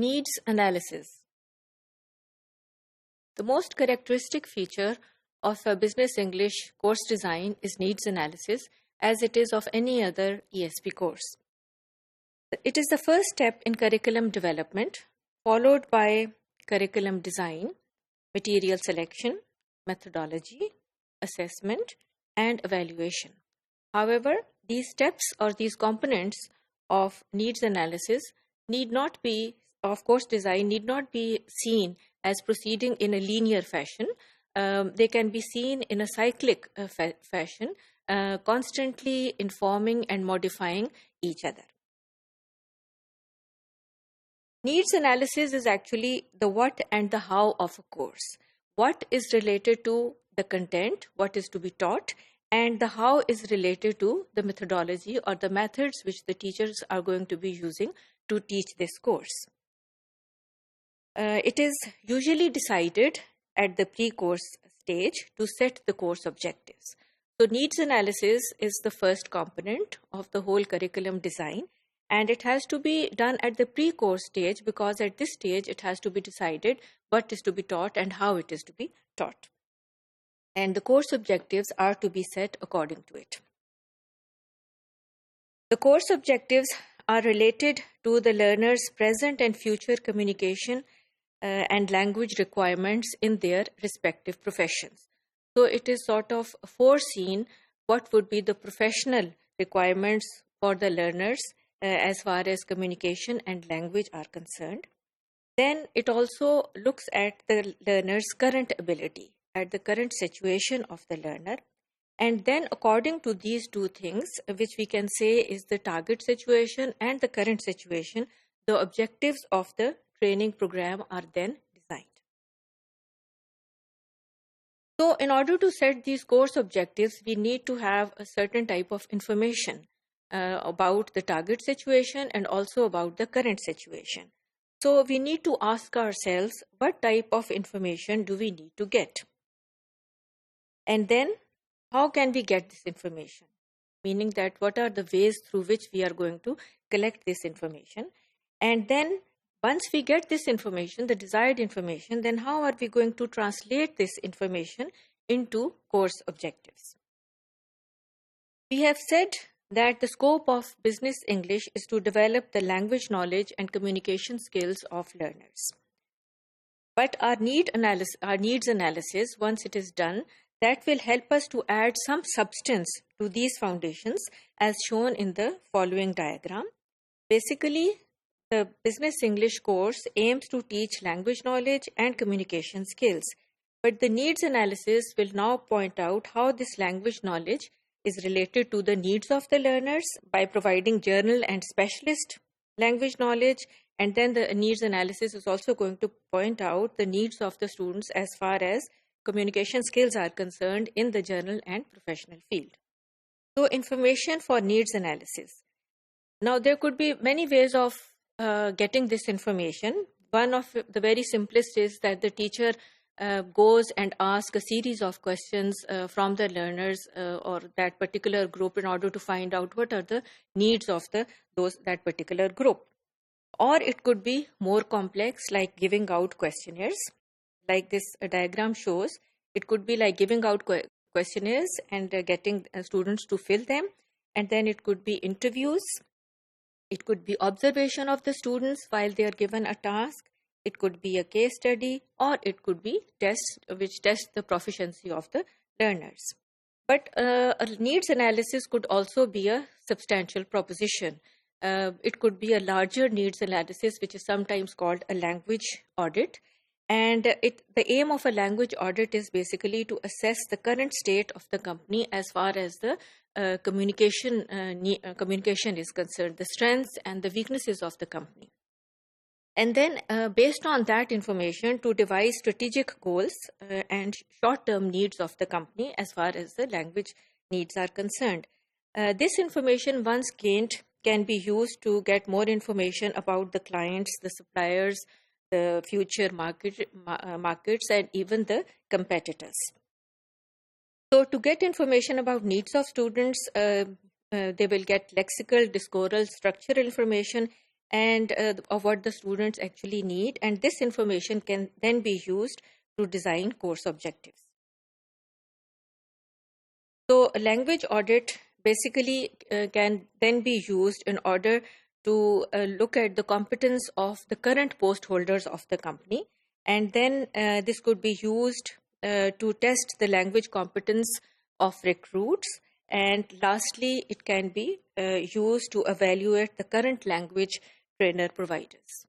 Needs analysis. The most characteristic feature of a business English course design is needs analysis, as it is of any other ESP course. It is the first step in curriculum development, followed by curriculum design, material selection, methodology, assessment, and evaluation. However, these steps or these components of needs analysis need not be, of course design, need not be seen as proceeding in a linear fashion. They can be seen in a cyclic fashion, constantly informing and modifying each other. Needs analysis is actually the what and the how of a course. What is related to the content, what is to be taught, and the how is related to the methodology or the methods which the teachers are going to be using to teach this course. It is usually decided at the pre-course stage to set the course objectives. So needs analysis is the first component of the whole curriculum design, and it has to be done at the pre-course stage because at this stage it has to be decided what is to be taught and how it is to be taught. And the course objectives are to be set according to it. The course objectives are related to the learner's present and future communication and language requirements in their respective professions. So it is sort of foreseen what would be the professional requirements for the learners as far as communication and language are concerned. Then it also looks at the learner's current ability, at the current situation of the learner. And then according to these two things, which we can say is the target situation and the current situation, the objectives of the training program are then designed. So in order to set these course objectives, we need to have a certain type of information about the target situation and also about the current situation. So we need to ask ourselves, what type of information do we need to get? And then how can we get this information? Meaning that what are the ways through which we are going to collect this information? And then once we get this information, the desired information, then how are we going to translate this information into course objectives? We have said that the scope of business English is to develop the language knowledge and communication skills of learners. But our needs analysis, once it is done, that will help us to add some substance to these foundations as shown in the following diagram. Basically, the business English course aims to teach language knowledge and communication skills. But the needs analysis will now point out how this language knowledge is related to the needs of the learners by providing general and specialist language knowledge, and then the needs analysis is also going to point out the needs of the students as far as communication skills are concerned in the general and professional field. So information for needs analysis. Now there could be many ways of getting this information. One of the very simplest is that the teacher goes and asks a series of questions from the learners or that particular group in order to find out what are the needs of that particular group. Or it could be more complex, like giving out questionnaires. Like this diagram shows, it could be like giving out questionnaires and getting students to fill them. And then it could be interviews. It could be observation of the students while they are given a task. It could be a case study, or it could be tests which test the proficiency of the learners. But a needs analysis could also be a substantial proposition. It could be a larger needs analysis, which is sometimes called a language audit. And the aim of a language audit is basically to assess the current state of the company as far as the communication is concerned, the strengths and the weaknesses of the company. And then based on that information to devise strategic goals and short-term needs of the company as far as the language needs are concerned. This information once gained can be used to get more information about the clients, the suppliers, the future markets, and even the competitors. So to get information about needs of students, they will get lexical, discurral, structural information, and of what the students actually need, and this information can then be used to design course objectives. So a language audit basically can then be used in order to look at the competence of the current post holders of the company, and then this could be used to test the language competence of recruits, and lastly it can be used to evaluate the current language trainer providers.